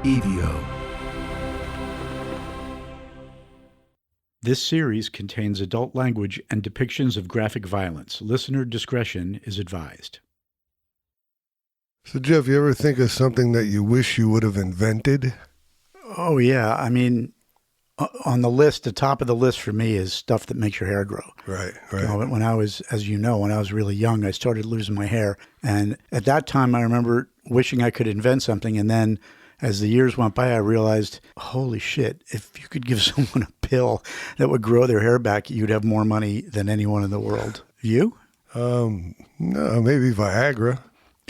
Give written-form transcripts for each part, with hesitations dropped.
EVO. This series contains adult language and depictions of graphic violence. Listener discretion is advised. So, Jeff, you ever think of something that you wish you would have invented? Oh, yeah. I mean, on the list, the top of the list for me is stuff that makes your hair grow. Right. You know, when I was, as you know, when I was really young, I started losing my hair. And at that time, I remember wishing I could invent something. And then as the years went by, I realized, holy shit, if you could give someone a pill that would grow their hair back, you'd have more money than anyone in the world. You? No, maybe Viagra.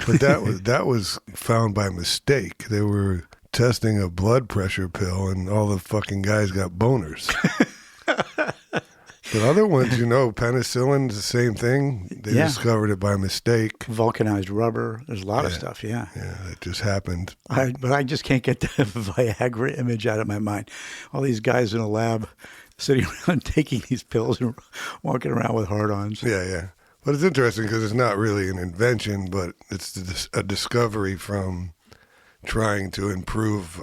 But that was found by mistake. They were testing a blood pressure pill, and all the fucking guys got boners. But other ones, you know, penicillin's the same thing. They discovered it by mistake. Vulcanized rubber. There's a lot of stuff, Yeah, it just happened. But I just can't get the Viagra image out of my mind. All these guys in a lab sitting around taking these pills and walking around with hard-ons. Yeah. But it's interesting because it's not really an invention, but it's a discovery from trying to improve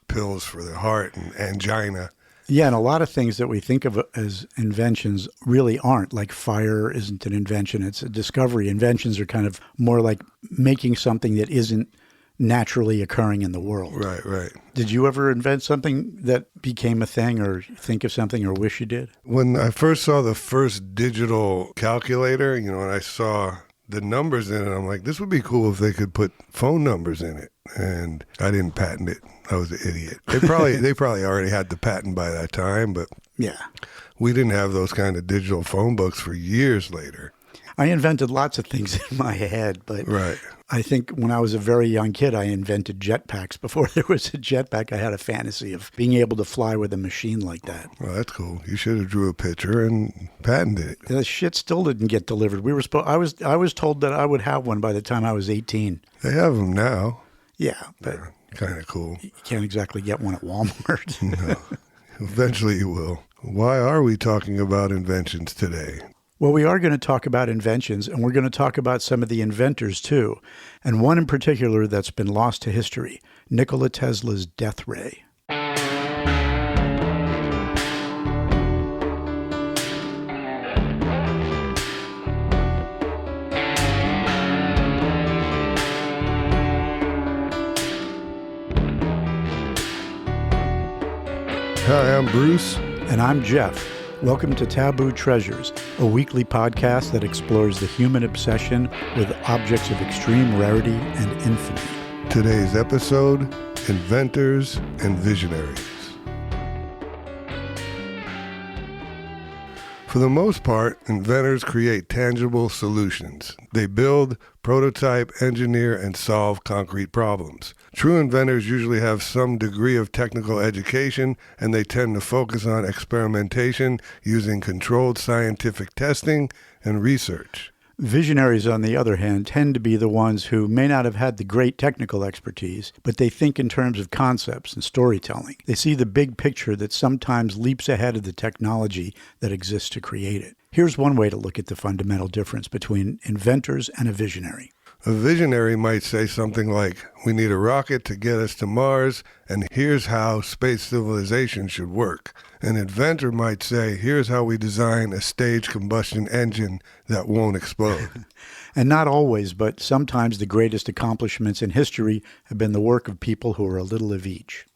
pills for the heart and angina. Yeah, and a lot of things that we think of as inventions really aren't. Like fire isn't an invention, it's a discovery. Inventions are kind of more like making something that isn't naturally occurring in the world. Right. Did you ever invent something that became a thing, or think of something or wish you did? When I first saw the first digital calculator, you know, and I saw the numbers in it, I'm like, this would be cool if they could put phone numbers in it. And I didn't patent it. I was an idiot. They probably already had the patent by that time, but yeah, we didn't have those kind of digital phone books for years later. I invented lots of things in my head, but right. I think when I was a very young kid, I invented jetpacks. Before there was a jetpack, I had a fantasy of being able to fly with a machine like that. Well, that's cool. You should have drew a picture and patented it. The shit still didn't get delivered. I was told that I would have one by the time I was 18. They have them now. Yeah, but kind of cool. You can't exactly get one at Walmart. No. Eventually you will. Why are we talking about inventions today? Well, we are going to talk about inventions, and we're going to talk about some of the inventors, too. And one in particular that's been lost to history, Nikola Tesla's death ray. Hi, I'm Bruce. And I'm Jeff. Welcome to Taboo Treasures, a weekly podcast that explores the human obsession with objects of extreme rarity and infamy. Today's episode, Inventors and Visionaries. For the most part, inventors create tangible solutions. They build, prototype, engineer, and solve concrete problems. True inventors usually have some degree of technical education, and they tend to focus on experimentation using controlled scientific testing and research. Visionaries, on the other hand, tend to be the ones who may not have had the great technical expertise, but they think in terms of concepts and storytelling. They see the big picture that sometimes leaps ahead of the technology that exists to create it. Here's one way to look at the fundamental difference between inventors and a visionary. A visionary might say something like, we need a rocket to get us to Mars, and here's how space civilization should work. An inventor might say, here's how we design a staged combustion engine that won't explode. And not always, but sometimes the greatest accomplishments in history have been the work of people who are a little of each.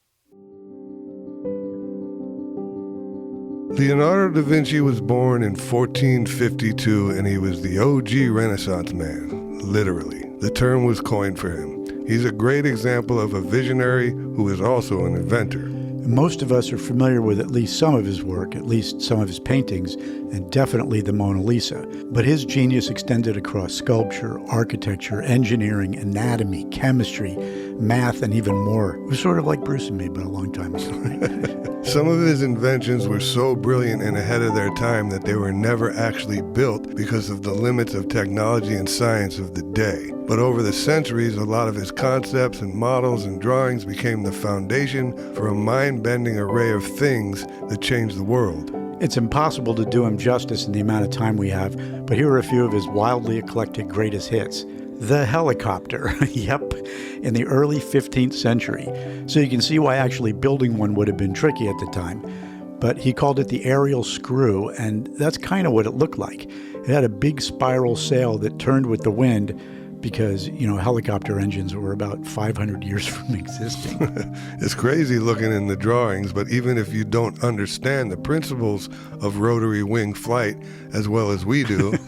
Leonardo da Vinci was born in 1452, and he was the OG Renaissance man, literally. The term was coined for him. He's a great example of a visionary who is also an inventor. Most of us are familiar with at least some of his work, at least some of his paintings, and definitely the Mona Lisa. But his genius extended across sculpture, architecture, engineering, anatomy, chemistry, math, and even more. It was sort of like Bruce and me, but a long time ago, right? Some of his inventions were so brilliant and ahead of their time that they were never actually built because of the limits of technology and science of the day. But over the centuries, a lot of his concepts and models and drawings became the foundation for a mind-bending array of things that changed the world. It's impossible to do him justice in the amount of time we have, but here are a few of his wildly eclectic greatest hits. The helicopter. Yep. in the early 15th century. So you can see why actually building one would have been tricky at the time. But he called it the aerial screw, and that's kind of what it looked like. It had a big spiral sail that turned with the wind because, helicopter engines were about 500 years from existing. It's crazy looking in the drawings, but even if you don't understand the principles of rotary wing flight as well as we do,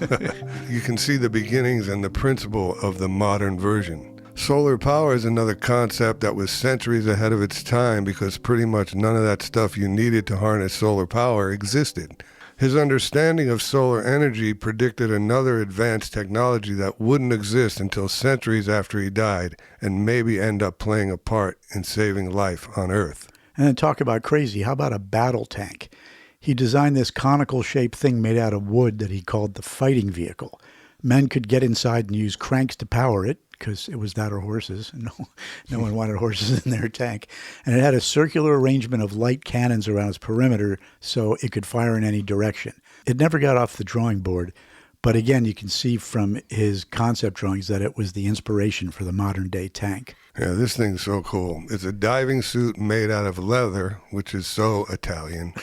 you can see the beginnings and the principle of the modern version. Solar power is another concept that was centuries ahead of its time because pretty much none of that stuff you needed to harness solar power existed. His understanding of solar energy predicted another advanced technology that wouldn't exist until centuries after he died and maybe end up playing a part in saving life on Earth. And then talk about crazy, how about a battle tank? He designed this conical-shaped thing made out of wood that he called the fighting vehicle. Men could get inside and use cranks to power it, because it was that or horses. No one wanted horses in their tank. And it had a circular arrangement of light cannons around its perimeter so it could fire in any direction. It never got off the drawing board, but again, you can see from his concept drawings that it was the inspiration for the modern-day tank. Yeah, this thing's so cool. It's a diving suit made out of leather, which is so Italian.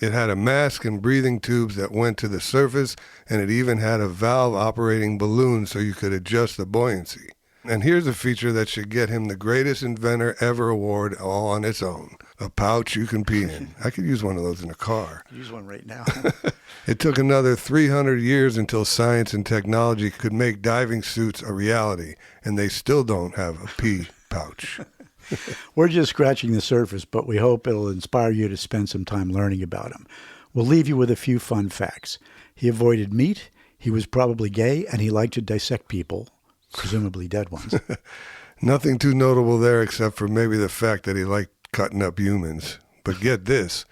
It had a mask and breathing tubes that went to the surface, and it even had a valve-operating balloon so you could adjust the buoyancy. And here's a feature that should get him the greatest inventor ever award all on its own. A pouch you can pee in. I could use one of those in a car. Use one right now. It took another 300 years until science and technology could make diving suits a reality, and they still don't have a pee pouch. We're just scratching the surface, but we hope it'll inspire you to spend some time learning about him. We'll leave you with a few fun facts. He avoided meat, he was probably gay, and he liked to dissect people, presumably dead ones. Nothing too notable there except for maybe the fact that he liked cutting up humans. But get this,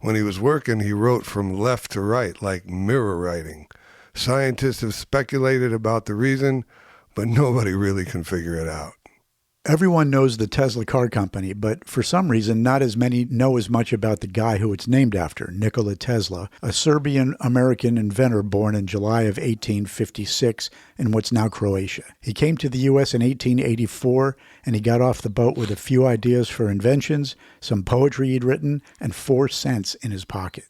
when he was working, he wrote from left to right, like mirror writing. Scientists have speculated about the reason, but nobody really can figure it out. Everyone knows the Tesla car company, but for some reason, not as many know as much about the guy who it's named after, Nikola Tesla, a Serbian-American inventor born in July of 1856 in what's now Croatia. He came to the U.S. in 1884, and he got off the boat with a few ideas for inventions, some poetry he'd written, and 4 cents in his pocket.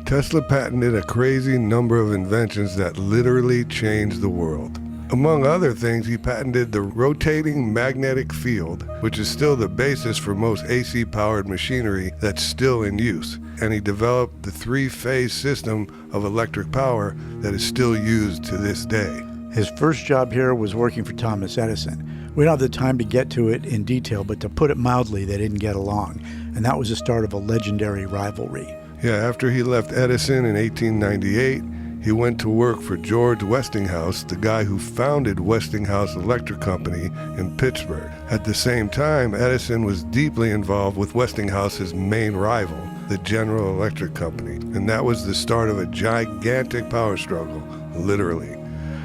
Tesla patented a crazy number of inventions that literally changed the world. Among other things, he patented the rotating magnetic field, which is still the basis for most AC-powered machinery that's still in use. And he developed the 3-phase system of electric power that is still used to this day. His first job here was working for Thomas Edison. We don't have the time to get to it in detail, but to put it mildly, they didn't get along. And that was the start of a legendary rivalry. Yeah, after he left Edison in 1898, he went to work for George Westinghouse, the guy who founded Westinghouse Electric Company in Pittsburgh. At the same time, Edison was deeply involved with Westinghouse's main rival, the General Electric Company, and that was the start of a gigantic power struggle, literally.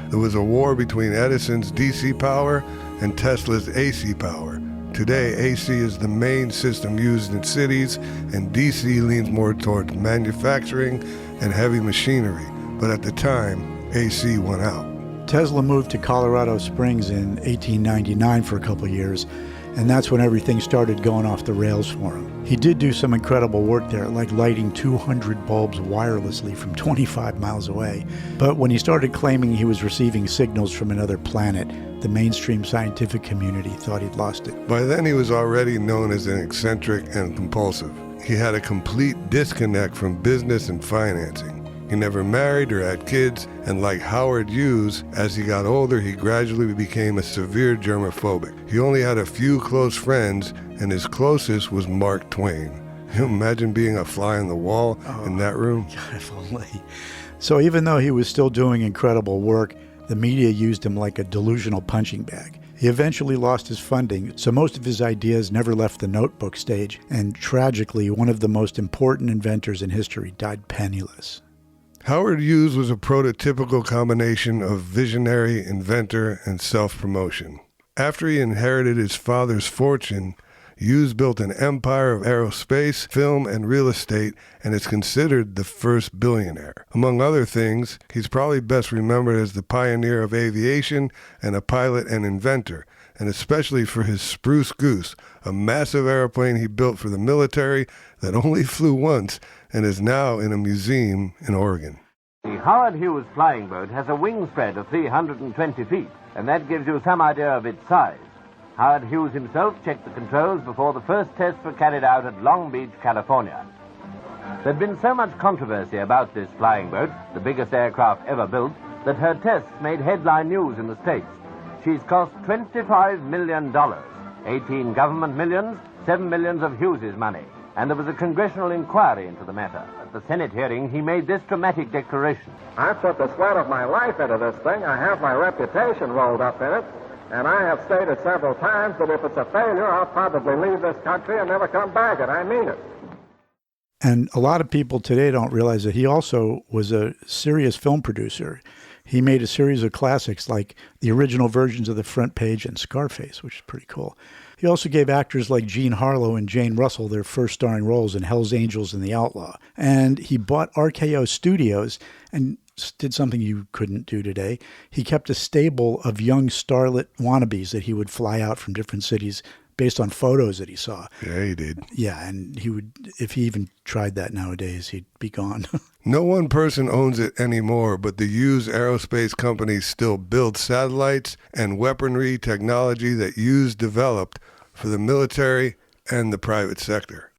There was a war between Edison's DC power and Tesla's AC power. Today, AC is the main system used in cities, and DC leans more towards manufacturing and heavy machinery. But at the time, AC won out. Tesla moved to Colorado Springs in 1899 for a couple of years, and that's when everything started going off the rails for him. He did do some incredible work there, like lighting 200 bulbs wirelessly from 25 miles away. But when he started claiming he was receiving signals from another planet, the mainstream scientific community thought he'd lost it. By then, he was already known as an eccentric and compulsive. He had a complete disconnect from business and financing. He never married or had kids, and like Howard Hughes, as he got older, he gradually became a severe germaphobic. He only had a few close friends, and his closest was Mark Twain. You imagine being a fly on the wall in that room? God, if only. So even though he was still doing incredible work, the media used him like a delusional punching bag. He eventually lost his funding, so most of his ideas never left the notebook stage, and tragically, one of the most important inventors in history died penniless. Howard Hughes was a prototypical combination of visionary, inventor, and self-promotion. After he inherited his father's fortune, Hughes built an empire of aerospace, film, and real estate, and is considered the first billionaire. Among other things, he's probably best remembered as the pioneer of aviation and a pilot and inventor, and especially for his Spruce Goose, a massive airplane he built for the military that only flew once and is now in a museum in Oregon. The Howard Hughes flying boat has a wing spread of 320 feet, and that gives you some idea of its size. Howard Hughes himself checked the controls before the first tests were carried out at Long Beach, California. There'd been so much controversy about this flying boat, the biggest aircraft ever built, that her tests made headline news in the States. She's cost $25 million, 18 government millions, 7 millions of Hughes's money. And there was a congressional inquiry into the matter. At the Senate hearing, he made this dramatic declaration. I put the sweat of my life into this thing. I have my reputation rolled up in it. And I have stated several times that if it's a failure, I'll probably leave this country and never come back. And I mean it. And a lot of people today don't realize that he also was a serious film producer. He made a series of classics like the original versions of The Front Page and Scarface, which is pretty cool. He also gave actors like Jean Harlow and Jane Russell their first starring roles in Hell's Angels and The Outlaw. And he bought RKO Studios and did something you couldn't do today. He kept a stable of young starlet wannabes that he would fly out from different cities based on photos that he saw. Yeah, he did. Yeah, and he would, if he even tried that nowadays, he'd be gone. No one person owns it anymore, but the Hughes Aerospace Company still builds satellites and weaponry technology that Hughes developed for the military and the private sector.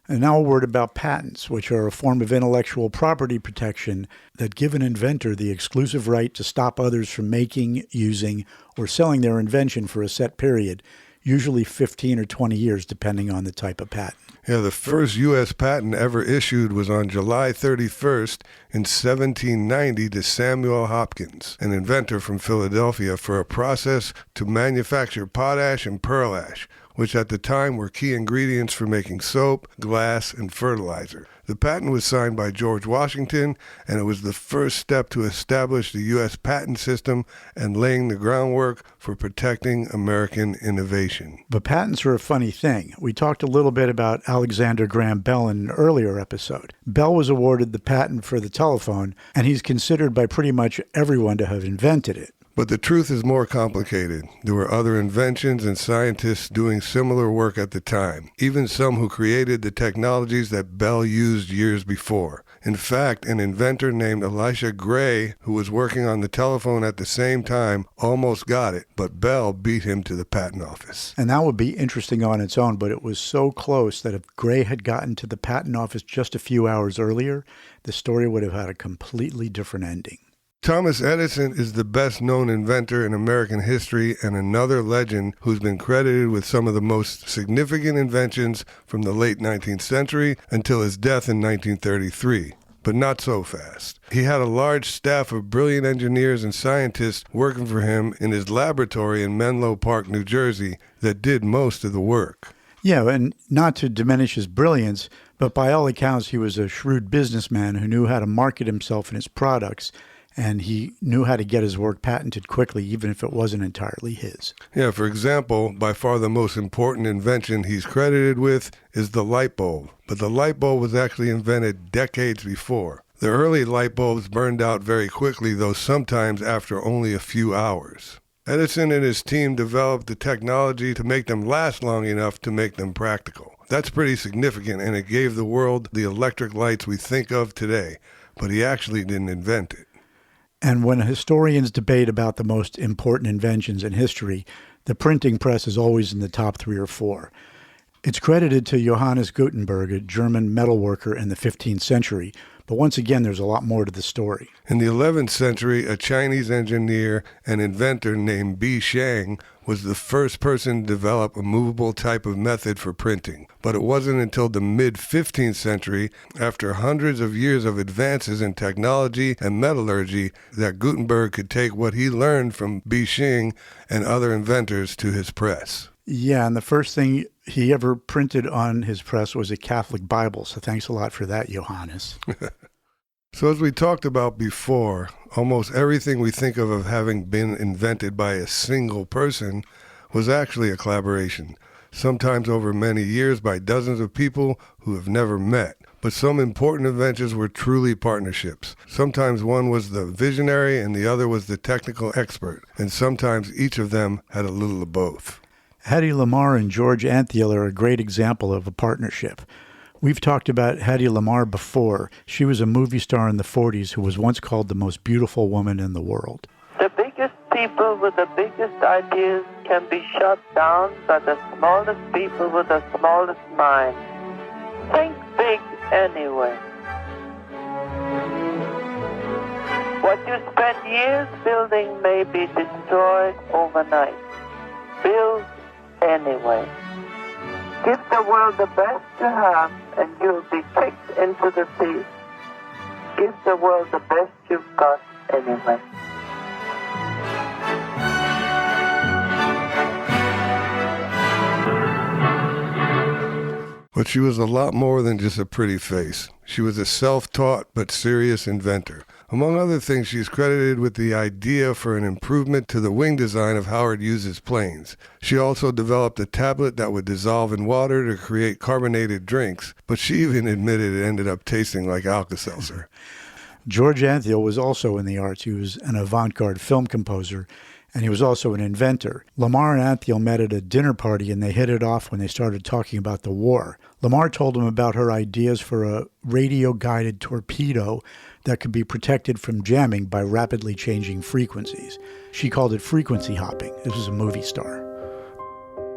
And now a word about patents, which are a form of intellectual property protection that give an inventor the exclusive right to stop others from making, using, or selling their invention for a set period, usually 15 or 20 years, depending on the type of patent. Yeah, the first U.S. patent ever issued was on July 31st in 1790 to Samuel Hopkins, an inventor from Philadelphia, for a process to manufacture potash and pearl ash, which at the time were key ingredients for making soap, glass, and fertilizer. The patent was signed by George Washington, and it was the first step to establish the U.S. patent system and laying the groundwork for protecting American innovation. But patents are a funny thing. We talked a little bit about Alexander Graham Bell in an earlier episode. Bell was awarded the patent for the telephone, and he's considered by pretty much everyone to have invented it. But the truth is more complicated. There were other inventions and scientists doing similar work at the time, even some who created the technologies that Bell used years before. In fact, an inventor named Elisha Gray, who was working on the telephone at the same time, almost got it, but Bell beat him to the patent office. And that would be interesting on its own, but it was so close that if Gray had gotten to the patent office just a few hours earlier, the story would have had a completely different ending. Thomas Edison is the best-known inventor in American history and another legend who's been credited with some of the most significant inventions from the late 19th century until his death in 1933. But not so fast. He had a large staff of brilliant engineers and scientists working for him in his laboratory in Menlo Park, New Jersey, that did most of the work. Yeah, and not to diminish his brilliance, but by all accounts, he was a shrewd businessman who knew how to market himself and his products, and he knew how to get his work patented quickly, even if it wasn't entirely his. Yeah, for example, by far the most important invention he's credited with is the light bulb. But the light bulb was actually invented decades before. The early light bulbs burned out very quickly, though sometimes after only a few hours. Edison and his team developed the technology to make them last long enough to make them practical. That's pretty significant, and it gave the world the electric lights we think of today. But he actually didn't invent it. And when historians debate about the most important inventions in history, the printing press is always in the top 3 or 4. It's credited to Johannes Gutenberg, a German metalworker in the 15th century, but once again, there's a lot more to the story. In the 11th century, a Chinese engineer and inventor named Bi Shang was the first person to develop a movable type of method for printing. But it wasn't until the mid-15th century, after hundreds of years of advances in technology and metallurgy, that Gutenberg could take what he learned from Bi Shang and other inventors to his press. Yeah, and the first thing he ever printed on his press was a Catholic Bible, so thanks a lot for that, Johannes. So as we talked about before, almost everything we think of having been invented by a single person was actually a collaboration. sometimes over many years by dozens of people who have never met. But some important inventions were truly partnerships. Sometimes one was the visionary and the other was the technical expert, and sometimes each of them had a little of both. Hedy Lamarr and George Antheil are a great example of a partnership. We've talked about Hedy Lamarr before. She was a movie star in the 40s who was once called the most beautiful woman in the world. The biggest people with the biggest ideas can be shut down by the smallest people with the smallest mind. Think big anyway. What you spend years building may be destroyed overnight. Build anyway. Give the world the best you have and you'll be kicked into the sea. Give the world the best you've got anyway. But she was a lot more than just a pretty face. She was a self-taught but serious inventor. Among other things, she's credited with the idea for an improvement to the wing design of Howard Hughes's planes. She also developed a tablet that would dissolve in water to create carbonated drinks, but she even admitted it ended up tasting like Alka-Seltzer. George Antheil was also in the arts. He was an avant-garde film composer, and he was also an inventor. Lamarr and Antheil met at a dinner party, and they hit it off when they started talking about the war. Lamarr told him about her ideas for a radio-guided torpedo that could be protected from jamming by rapidly changing frequencies. She called it frequency hopping. This was a movie star.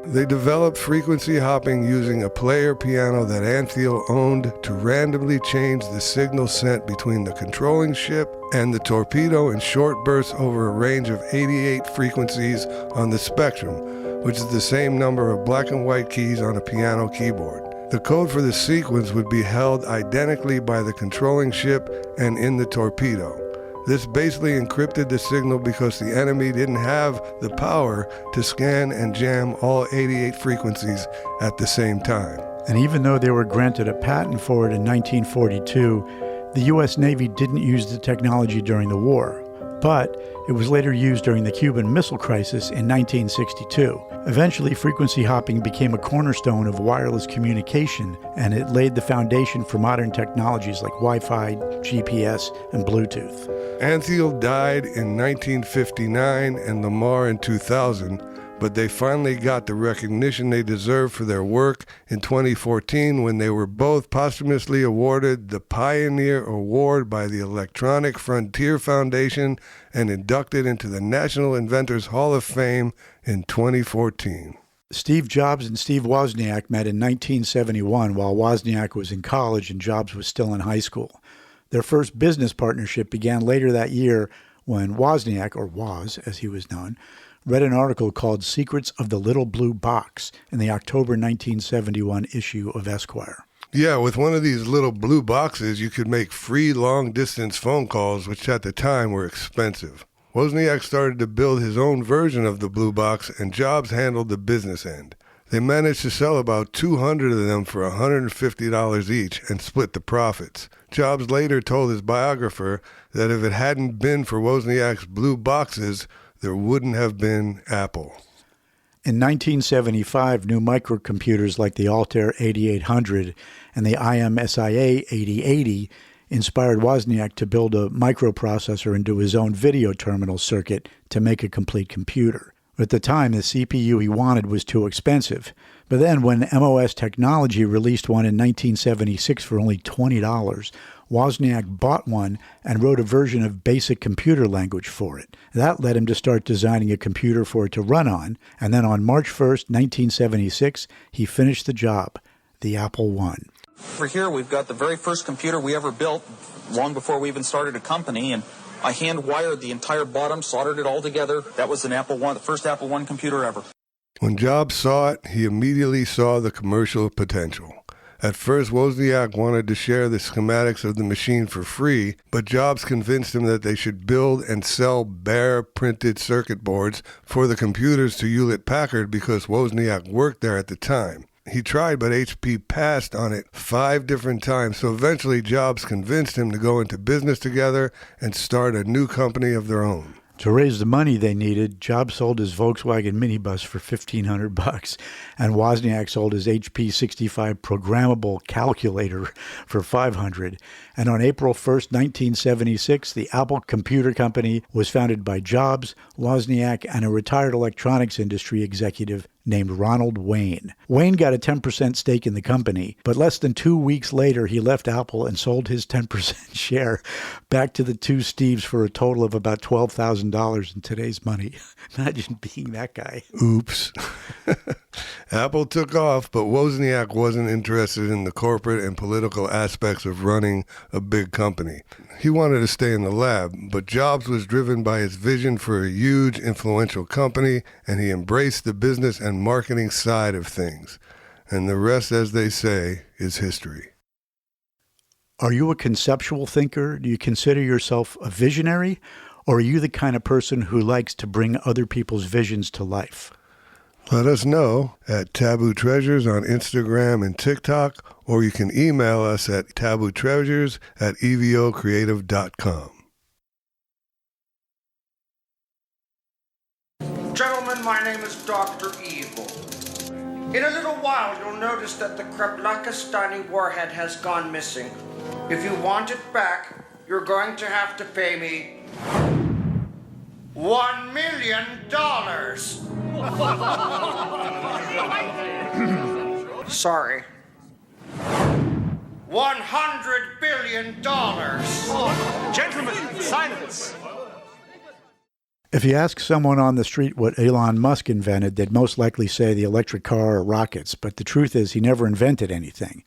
They developed frequency hopping using a player piano that Antheil owned to randomly change the signal sent between the controlling ship and the torpedo in short bursts over a range of 88 frequencies on the spectrum, which is the same number of black and white keys on a piano keyboard. The code for the sequence would be held identically by the controlling ship and in the torpedo. This basically encrypted the signal because the enemy didn't have the power to scan and jam all 88 frequencies at the same time. And even though they were granted a patent for it in 1942, the U.S. Navy didn't use the technology during the war. But it was later used during the Cuban Missile Crisis in 1962. Eventually, frequency hopping became a cornerstone of wireless communication, and it laid the foundation for modern technologies like Wi-Fi, GPS, and Bluetooth. Antheil died in 1959 and Lamarr in 2000, but they finally got the recognition they deserved for their work in 2014 when they were both posthumously awarded the Pioneer Award by the Electronic Frontier Foundation and inducted into the National Inventors Hall of Fame in 2014. Steve Jobs and Steve Wozniak met in 1971 while Wozniak was in college and Jobs was still in high school. Their first business partnership began later that year when Wozniak, or Woz as he was known, read an article called Secrets of the Little Blue Box in the October 1971 issue of Esquire. Yeah, with one of these little blue boxes, you could make free long-distance phone calls, which at the time were expensive. Wozniak started to build his own version of the blue box, and Jobs handled the business end. They managed to sell about 200 of them for $150 each and split the profits. Jobs later told his biographer that if it hadn't been for Wozniak's blue boxes, there wouldn't have been Apple. In 1975, new microcomputers like the Altair 8800 and the IMSIA 8080 inspired Wozniak to build a microprocessor into his own video terminal circuit to make a complete computer. At the time, the CPU he wanted was too expensive. But then when MOS Technology released one in 1976 for only $20, Wozniak bought one and wrote a version of BASIC computer language for it. That led him to start designing a computer for it to run on, and then on March 1st, 1976, he finished the job, the Apple I. Over here, we've got the very first computer we ever built, long before we even started a company, and I hand-wired the entire bottom, soldered it all together. That was an Apple I, the first Apple I computer ever. When Jobs saw it, he immediately saw the commercial potential. At first, Wozniak wanted to share the schematics of the machine for free, but Jobs convinced him that they should build and sell bare printed circuit boards for the computers to Hewlett-Packard because Wozniak worked there at the time. He tried, but HP passed on it 5 different times, so eventually Jobs convinced him to go into business together and start a new company of their own. To raise the money they needed, Jobs sold his Volkswagen minibus for $1,500, and Wozniak sold his HP 65 programmable calculator for $500. And on April 1st, 1976, the Apple Computer Company was founded by Jobs, Wozniak, and a retired electronics industry executive named Ronald Wayne. Wayne got a 10% stake in the company, but less than 2 weeks later, he left Apple and sold his 10% share back to the two Steves for a total of about $12,000 in today's money. Imagine being that guy. Oops. Apple took off, but Wozniak wasn't interested in the corporate and political aspects of running a big company. He wanted to stay in the lab, but Jobs was driven by his vision for a huge, influential company, and he embraced the business and marketing side of things. And the rest, as they say, is history. Are you a conceptual thinker? Do you consider yourself a visionary? Or are you the kind of person who likes to bring other people's visions to life? Let us know at Taboo Treasures on Instagram and TikTok, or you can email us at tabootreasures@evocreative.com. Gentlemen, my name is Dr. Evil. In a little while, you'll notice that the Kreplakistani warhead has gone missing. If you want it back, you're going to have to pay me $1 million. Sorry. $100 billion. Gentlemen, silence. If you ask someone on the street what Elon Musk invented, they'd most likely say the electric car or rockets, but the truth is he never invented anything.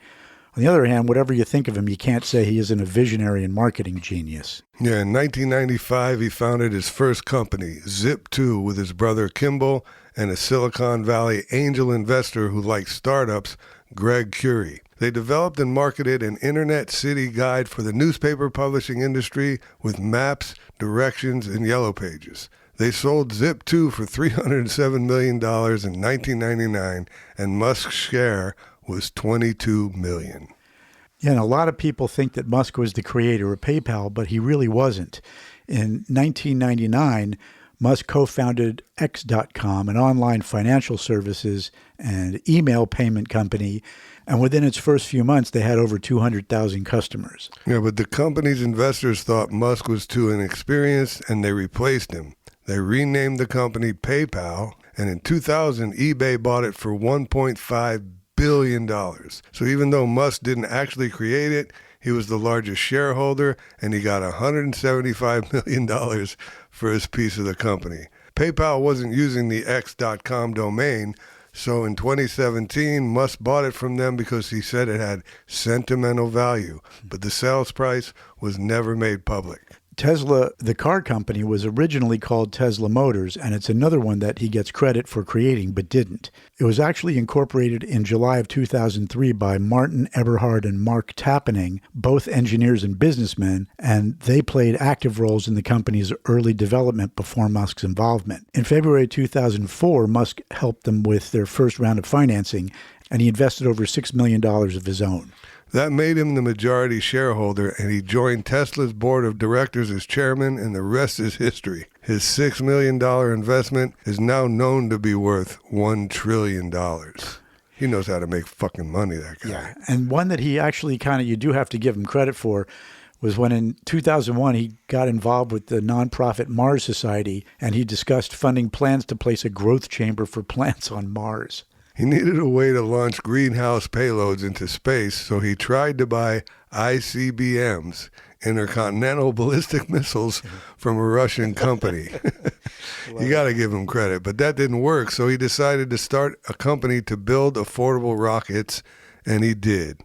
On the other hand, whatever you think of him, you can't say he isn't a visionary and marketing genius. Yeah, in 1995, he founded his first company, Zip2, with his brother Kimball and a Silicon Valley angel investor who liked startups, Greg Curie. They developed and marketed an internet city guide for the newspaper publishing industry with maps, directions, and yellow pages. They sold Zip2 for $307 million in 1999, and Musk's share was $22 million. Yeah, and a lot of people think that Musk was the creator of PayPal, but he really wasn't. In 1999, Musk co-founded X.com, an online financial services and email payment company, and within its first few months, they had over 200,000 customers. Yeah, but the company's investors thought Musk was too inexperienced, and they replaced him. They renamed the company PayPal, and in 2000, eBay bought it for $1.5 billion. So even though Musk didn't actually create it, he was the largest shareholder, and he got $175 million for his piece of the company. PayPal wasn't using the X.com domain, so in 2017, Musk bought it from them because he said it had sentimental value, but the sales price was never made public. Tesla, the car company, was originally called Tesla Motors, and it's another one that he gets credit for creating but didn't. It was actually incorporated in July of 2003 by Martin Eberhard and Mark Tappening, both engineers and businessmen, and they played active roles in the company's early development before Musk's involvement. In February 2004, Musk helped them with their first round of financing, and he invested over $6 million of his own. That made him the majority shareholder, and he joined Tesla's board of directors as chairman, and the rest is history. His $6 million investment is now known to be worth $1 trillion. He knows how to make fucking money, that guy. Yeah, and one that he actually you do have to give him credit for was when in 2001 he got involved with the nonprofit Mars Society, and he discussed funding plans to place a growth chamber for plants on Mars. He needed a way to launch greenhouse payloads into space, so he tried to buy ICBMs, intercontinental ballistic missiles, from a Russian company. You got to give him credit, but that didn't work, so he decided to start a company to build affordable rockets, and he did.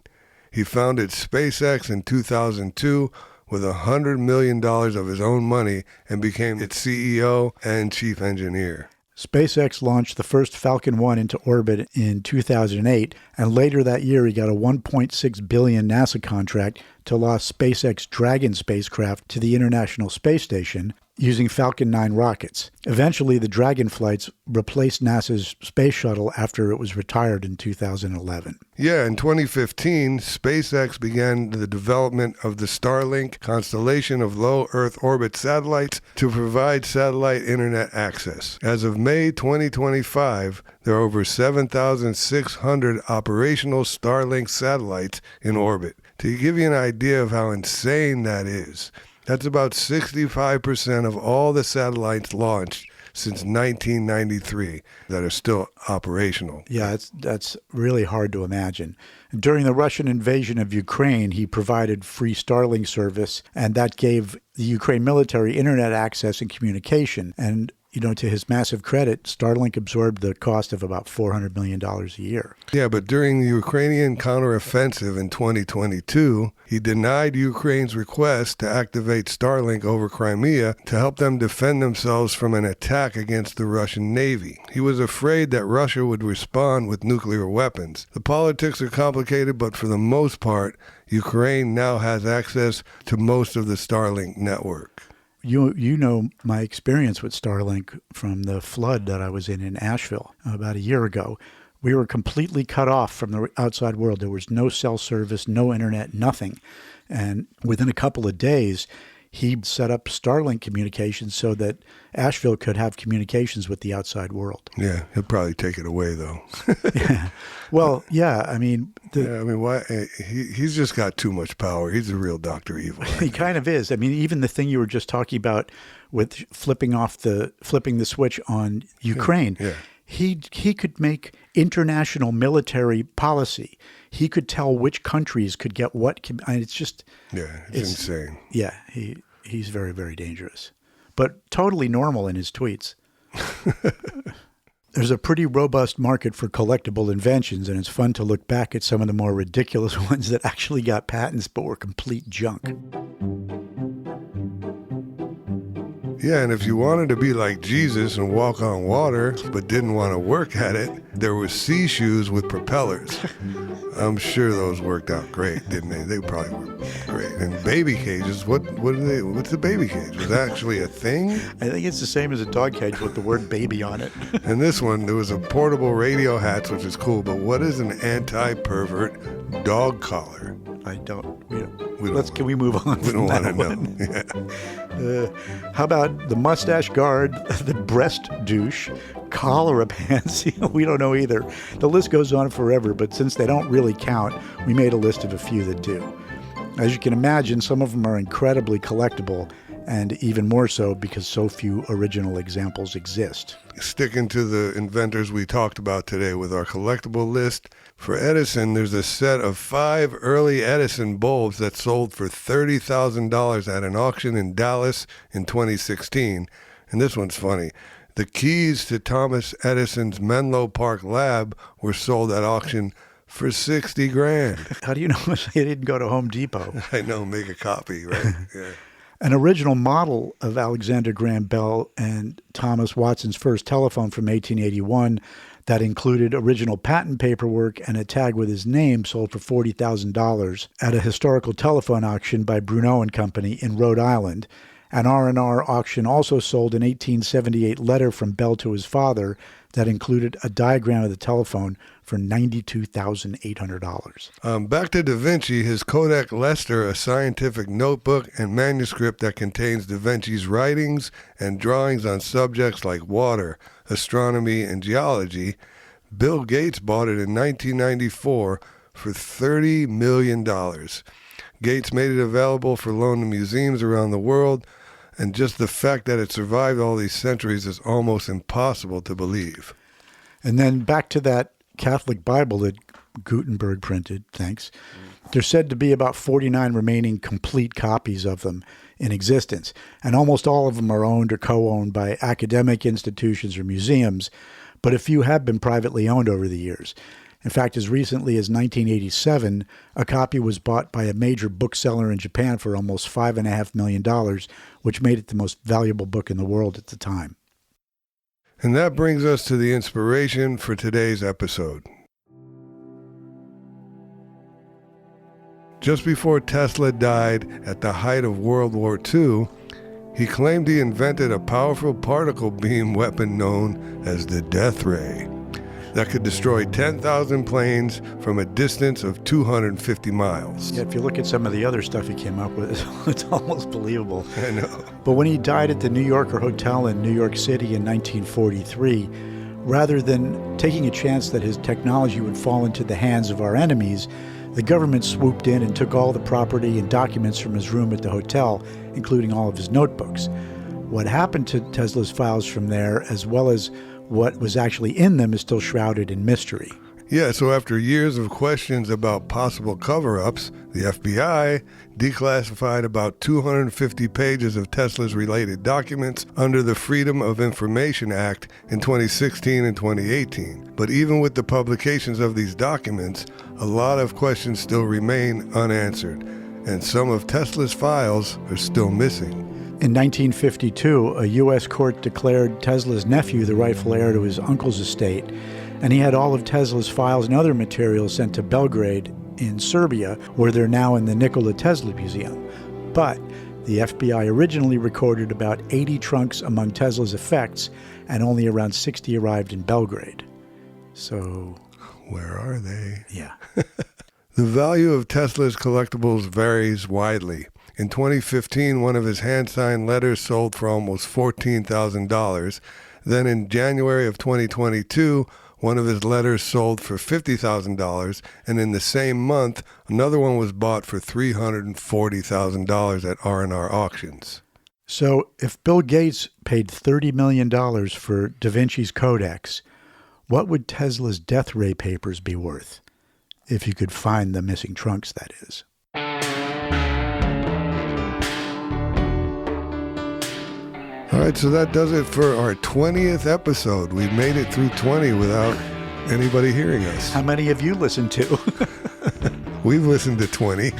He founded SpaceX in 2002 with $100 million of his own money and became its CEO and chief engineer. SpaceX launched the first Falcon 1 into orbit in 2008, and later that year he got a $1.6 billion NASA contract to launch SpaceX Dragon spacecraft to the International Space Station. using Falcon 9 rockets. Eventually, the Dragon flights replaced NASA's space shuttle after it was retired in 2011. Yeah, in 2015, SpaceX began the development of the Starlink constellation of low Earth orbit satellites to provide satellite internet access. As of May 2025, there are over 7,600 operational Starlink satellites in orbit. To give you an idea of how insane that is, that's about 65% of all the satellites launched since 1993 that are still operational. Yeah, that's really hard to imagine. During the Russian invasion of Ukraine, he provided free Starlink service, and that gave the Ukraine military internet access and communication. And to his massive credit, Starlink absorbed the cost of about $400 million a year. Yeah, but during the Ukrainian counteroffensive in 2022, he denied Ukraine's request to activate Starlink over Crimea to help them defend themselves from an attack against the Russian Navy. He was afraid that Russia would respond with nuclear weapons. The politics are complicated, but for the most part, Ukraine now has access to most of the Starlink network. You know my experience with Starlink from the flood that I was in Asheville about a year ago. We were completely cut off from the outside world. There was no cell service, no internet, nothing. And within a couple of days, he set up Starlink communications so that Asheville could have communications with the outside world. Yeah, he'll probably take it away, though. Yeah. Well, yeah, I mean... why? He's just got too much power. He's a real Dr. Evil. He kind of is. I mean, even the thing you were just talking about with flipping the switch on Ukraine, yeah. He could make international military policy. He could tell which countries could get what. It's insane. Yeah, he's very, very dangerous, but totally normal in his tweets. There's a pretty robust market for collectible inventions, and it's fun to look back at some of the more ridiculous ones that actually got patents but were complete junk. Yeah, and if you wanted to be like Jesus and walk on water but didn't want to work at it, there were sea shoes with propellers. I'm sure those worked out great, didn't they? They probably worked great. And baby cages, what's the baby cage? Was that actually a thing? I think it's the same as a dog cage with the word baby on it. And this one, there was a portable radio hats, which is cool, but what is an anti-pervert dog collar? Can we move on? We don't want to know. Yeah. How about the mustache guard, the breast douche, cholera pants? We don't know either. The list goes on forever, but since they don't really count, we made a list of a few that do. As you can imagine, some of them are incredibly collectible, and even more so because so few original examples exist. Sticking to the inventors we talked about today with our collectible list, for Edison, there's a set of 5 early Edison bulbs that sold for $30,000 at an auction in Dallas in 2016. And this one's funny. The keys to Thomas Edison's Menlo Park lab were sold at auction for $60,000. How do you know they didn't go to Home Depot? I know, make a copy, right? Yeah. An original model of Alexander Graham Bell and Thomas Watson's first telephone from 1881 that included original patent paperwork and a tag with his name sold for $40,000 at a historical telephone auction by Bruneau and Company in Rhode Island. An R&R auction also sold an 1878 letter from Bell to his father that included a diagram of the telephone for $92,800. Back to Da Vinci, his Codex Leicester, a scientific notebook and manuscript that contains Da Vinci's writings and drawings on subjects like water, astronomy, and geology. Bill Gates bought it in 1994 for $30 million. Gates made it available for loan to museums around the world, and just the fact that it survived all these centuries is almost impossible to believe. And then back to that Catholic Bible that Gutenberg printed, thanks. There's said to be about 49 remaining complete copies of them in existence, and almost all of them are owned or co-owned by academic institutions or museums, but a few have been privately owned over the years. In fact, as recently as 1987, a copy was bought by a major bookseller in Japan for almost $5.5 million, which made it the most valuable book in the world at the time. And that brings us to the inspiration for today's episode. Just before Tesla died at the height of World War II, He claimed he invented a powerful particle beam weapon known as the death ray that could destroy 10,000 planes from a distance of 250 miles. Yeah, if you look at some of the other stuff he came up with, it's almost believable. I know. But when he died at the New Yorker Hotel in New York City in 1943, rather than taking a chance that his technology would fall into the hands of our enemies, the government swooped in and took all the property and documents from his room at the hotel, including all of his notebooks. What happened to Tesla's files from there, as well as what was actually in them, is still shrouded in mystery. Yeah, so after years of questions about possible cover-ups, the FBI declassified about 250 pages of Tesla's related documents under the Freedom of Information Act in 2016 and 2018. But even with the publications of these documents, a lot of questions still remain unanswered, and some of Tesla's files are still missing. In 1952, a U.S. court declared Tesla's nephew the rightful heir to his uncle's estate, and he had all of Tesla's files and other materials sent to Belgrade in Serbia, where they're now in the Nikola Tesla Museum. But the FBI originally recorded about 80 trunks among Tesla's effects, and only around 60 arrived in Belgrade. So... where are they? Yeah. The value of Tesla's collectibles varies widely. In 2015, one of his hand-signed letters sold for almost $14,000. Then in January of 2022, one of his letters sold for $50,000. And in the same month, another one was bought for $340,000 at R&R auctions. So if Bill Gates paid $30 million for Da Vinci's Codex, what would Tesla's death ray papers be worth? If you could find the missing trunks, that is. All right, so that does it for our 20th episode. We've made it through 20 without anybody hearing us. How many have you listened to? We've listened to 20.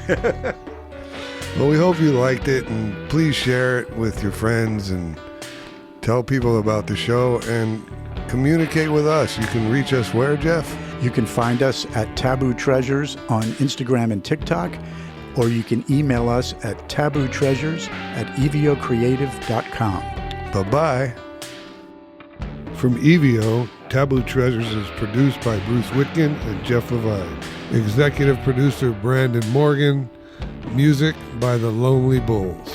Well, we hope you liked it, and please share it with your friends and tell people about the show and communicate with us. You can reach us where, Jeff? You can find us at Taboo Treasures on Instagram and TikTok, or you can email us at tabootreasures@eviocreative.com. Bye-bye. From Evio, Taboo Treasures is produced by Bruce Whitkin and Jeff Levine. Executive producer Brandon Morgan. Music by the Lonely Bulls.